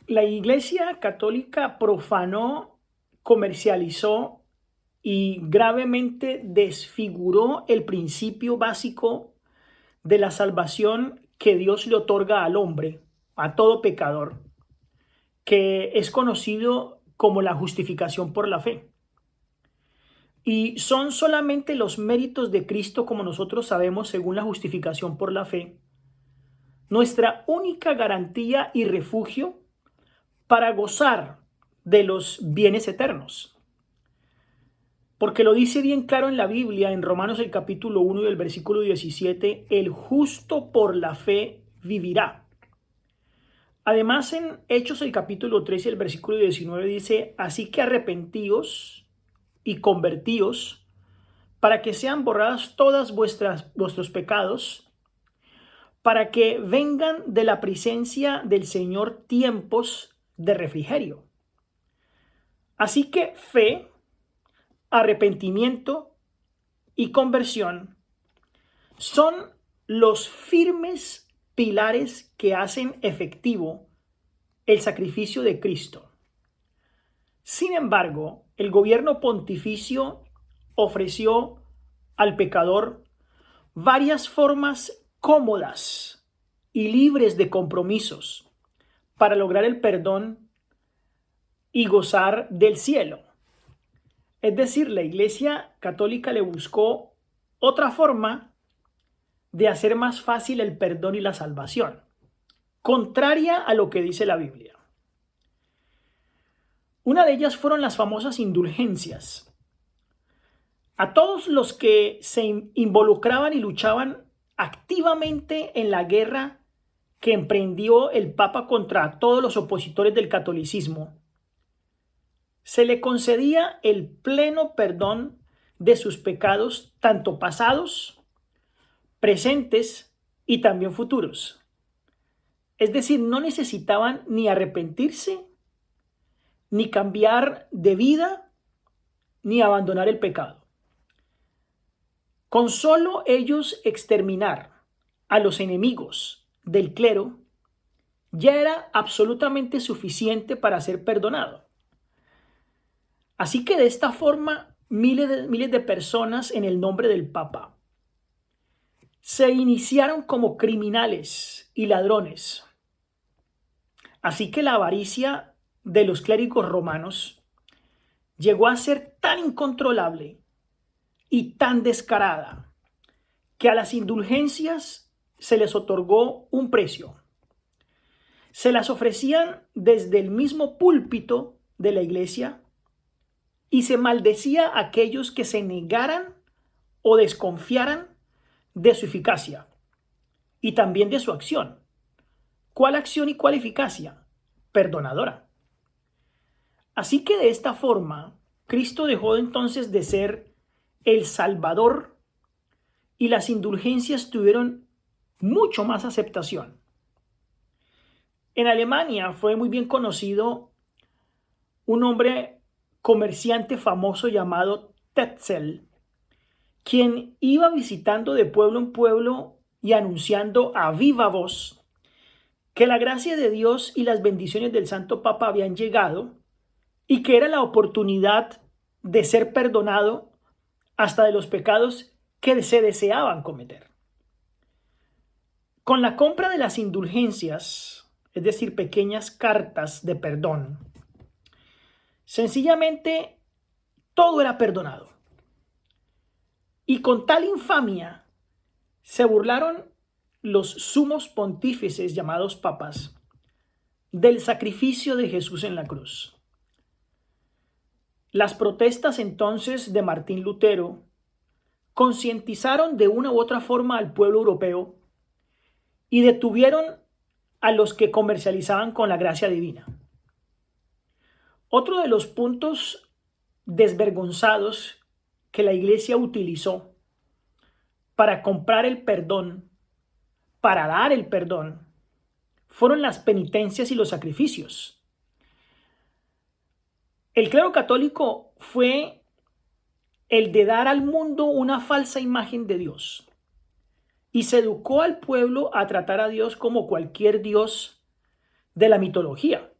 La Iglesia Católica profanó, comercializó y gravemente desfiguró el principio básico de la salvación que Dios le otorga al hombre, a todo pecador, que es conocido como la justificación por la fe. Y son solamente los méritos de Cristo, como nosotros sabemos, según la justificación por la fe, nuestra única garantía y refugio para gozar de los bienes eternos. Porque lo dice bien claro en la Biblia, en Romanos el capítulo 1 y el versículo 17, el justo por la fe vivirá. Además, en Hechos el capítulo 3 y el versículo 19 dice, así que arrepentíos y convertíos para que sean borradas todas vuestros pecados, para que vengan de la presencia del Señor tiempos de refrigerio. Así que fe, arrepentimiento y conversión son los firmes pilares que hacen efectivo el sacrificio de Cristo. Sin embargo, el gobierno pontificio ofreció al pecador varias formas cómodas y libres de compromisos para lograr el perdón y gozar del cielo. Es decir, la Iglesia Católica le buscó otra forma de hacer más fácil el perdón y la salvación, contraria a lo que dice la Biblia. Una de ellas fueron las famosas indulgencias. A todos los que se involucraban y luchaban activamente en la guerra que emprendió el Papa contra todos los opositores del catolicismo, se le concedía el pleno perdón de sus pecados, tanto pasados, presentes y también futuros. Es decir, no necesitaban ni arrepentirse, ni cambiar de vida, ni abandonar el pecado. Con solo ellos exterminar a los enemigos del clero, ya era absolutamente suficiente para ser perdonado. Así que de esta forma, miles de personas en el nombre del Papa se iniciaron como criminales y ladrones. Así que la avaricia de los clérigos romanos llegó a ser tan incontrolable y tan descarada que a las indulgencias se les otorgó un precio. Se las ofrecían desde el mismo púlpito de la iglesia y se maldecía a aquellos que se negaran o desconfiaran de su eficacia y también de su acción. ¿Cuál acción y cuál eficacia? Perdonadora. Así que de esta forma, Cristo dejó entonces de ser el Salvador y las indulgencias tuvieron mucho más aceptación. En Alemania fue muy bien conocido un hombre comerciante famoso llamado Tetzel, quien iba visitando de pueblo en pueblo y anunciando a viva voz que la gracia de Dios y las bendiciones del Santo Papa habían llegado y que era la oportunidad de ser perdonado hasta de los pecados que se deseaban cometer. Con la compra de las indulgencias, es decir, pequeñas cartas de perdón, sencillamente todo era perdonado. Y con tal infamia se burlaron los sumos pontífices llamados papas del sacrificio de Jesús en la cruz. Las protestas entonces de Martín Lutero concientizaron de una u otra forma al pueblo europeo y detuvieron a los que comercializaban con la gracia divina. Otro de los puntos desvergonzados que la iglesia utilizó para comprar el perdón, para dar el perdón, fueron las penitencias y los sacrificios. El clero católico fue el de dar al mundo una falsa imagen de Dios y se educó al pueblo a tratar a Dios como cualquier dios de la mitología.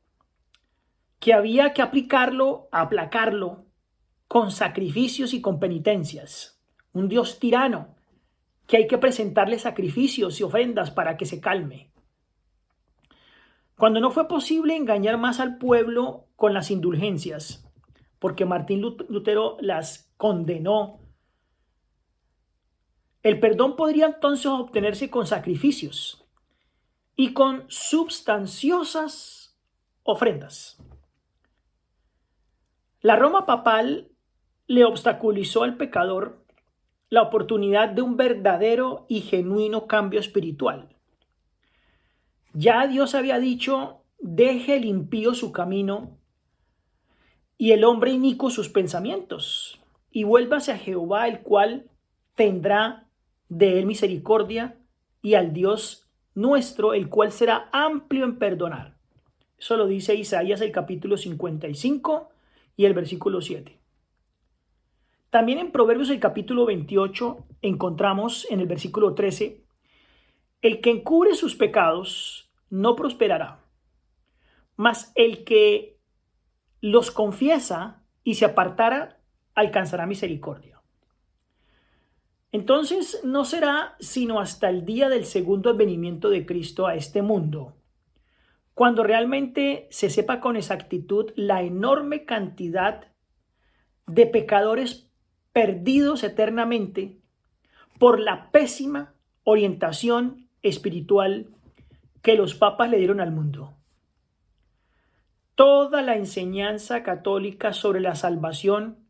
que había que aplacarlo con sacrificios y con penitencias. Un Dios tirano que hay que presentarle sacrificios y ofrendas para que se calme. Cuando no fue posible engañar más al pueblo con las indulgencias, porque Martín Lutero las condenó, el perdón podría entonces obtenerse con sacrificios y con substanciosas ofrendas. La Roma papal le obstaculizó al pecador la oportunidad de un verdadero y genuino cambio espiritual. Ya Dios había dicho: deje el impío su camino y el hombre inicuo sus pensamientos, y vuélvase a Jehová, el cual tendrá de él misericordia, y al Dios nuestro, el cual será amplio en perdonar. Eso lo dice Isaías, el capítulo 55 y el versículo 7. También en Proverbios, el capítulo 28, encontramos en el versículo 13: el que encubre sus pecados no prosperará, mas el que los confiesa y se apartara alcanzará misericordia. Entonces no será sino hasta el día del segundo advenimiento de Cristo a este mundo, cuando realmente se sepa con exactitud la enorme cantidad de pecadores perdidos eternamente por la pésima orientación espiritual que los papas le dieron al mundo. Toda la enseñanza católica sobre la salvación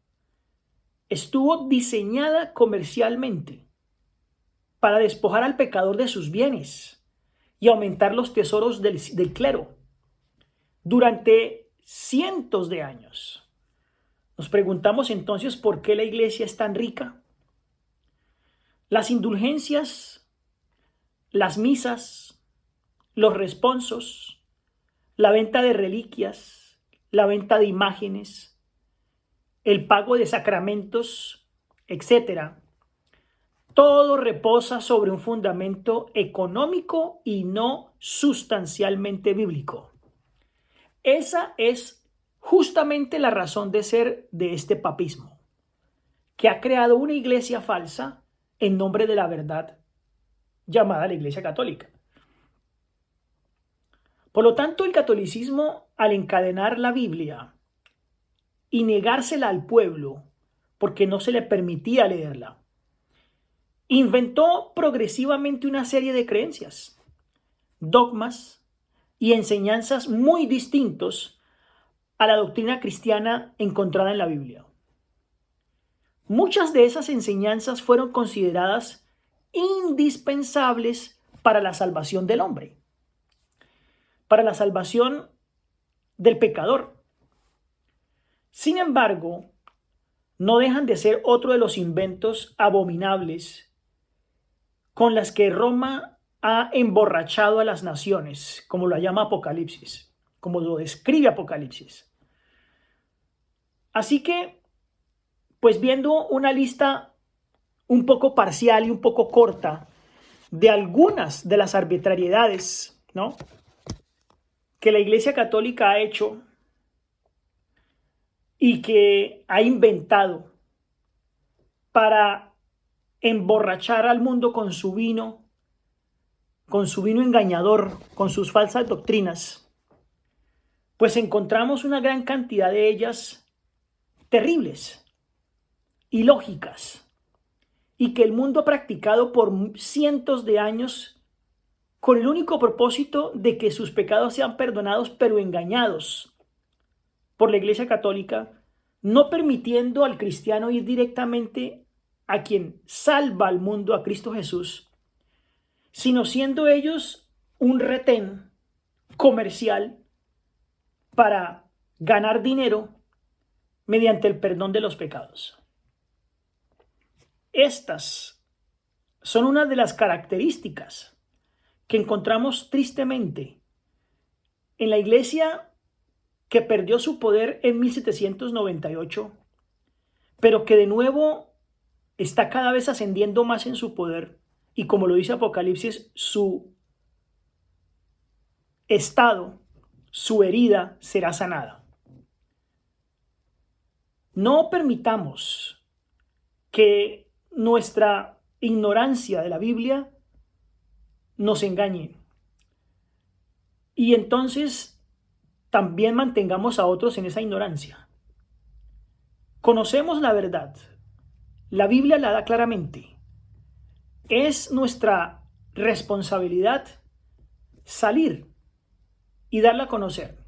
estuvo diseñada comercialmente para despojar al pecador de sus bienes y aumentar los tesoros del clero durante cientos de años. Nos preguntamos entonces por qué la iglesia es tan rica. Las indulgencias, las misas, los responsos, la venta de reliquias, la venta de imágenes, el pago de sacramentos, etc. Todo reposa sobre un fundamento económico y no sustancialmente bíblico. Esa es justamente la razón de ser de este papismo, que ha creado una iglesia falsa en nombre de la verdad, llamada la Iglesia Católica. Por lo tanto, el catolicismo, al encadenar la Biblia y negársela al pueblo porque no se le permitía leerla, inventó progresivamente una serie de creencias, dogmas y enseñanzas muy distintos a la doctrina cristiana encontrada en la Biblia. Muchas de esas enseñanzas fueron consideradas indispensables para la salvación del hombre, para la salvación del pecador. Sin embargo, no dejan de ser otro de los inventos abominables con las que Roma ha emborrachado a las naciones, como lo llama Apocalipsis, como lo describe Apocalipsis. Así que, pues viendo una lista un poco parcial y un poco corta de algunas de las arbitrariedades, ¿no?, que la Iglesia Católica ha hecho y que ha inventado para emborrachar al mundo con su vino engañador, con sus falsas doctrinas, pues encontramos una gran cantidad de ellas terribles, ilógicas, y que el mundo ha practicado por cientos de años con el único propósito de que sus pecados sean perdonados, pero engañados por la Iglesia Católica, no permitiendo al cristiano ir directamente a quien salva al mundo, a Cristo Jesús, sino siendo ellos un retén comercial para ganar dinero mediante el perdón de los pecados. Estas son una de las características que encontramos tristemente en la iglesia que perdió su poder en 1798, pero que de nuevo está cada vez ascendiendo más en su poder, y como lo dice Apocalipsis, su estado, su herida será sanada. No permitamos que nuestra ignorancia de la Biblia nos engañe. Y entonces también mantengamos a otros en esa ignorancia. Conocemos la verdad. La Biblia la da claramente. Es nuestra responsabilidad salir y darla a conocer.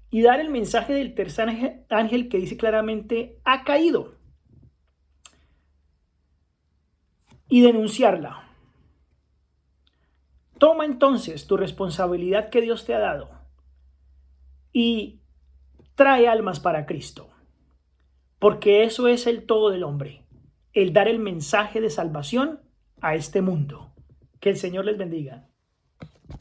Y dar el mensaje del tercer ángel que dice claramente, ha caído. Y denunciarla. Toma entonces tu responsabilidad que Dios te ha dado y trae almas para Cristo. Porque eso es el todo del hombre, el dar el mensaje de salvación a este mundo. Que el Señor les bendiga.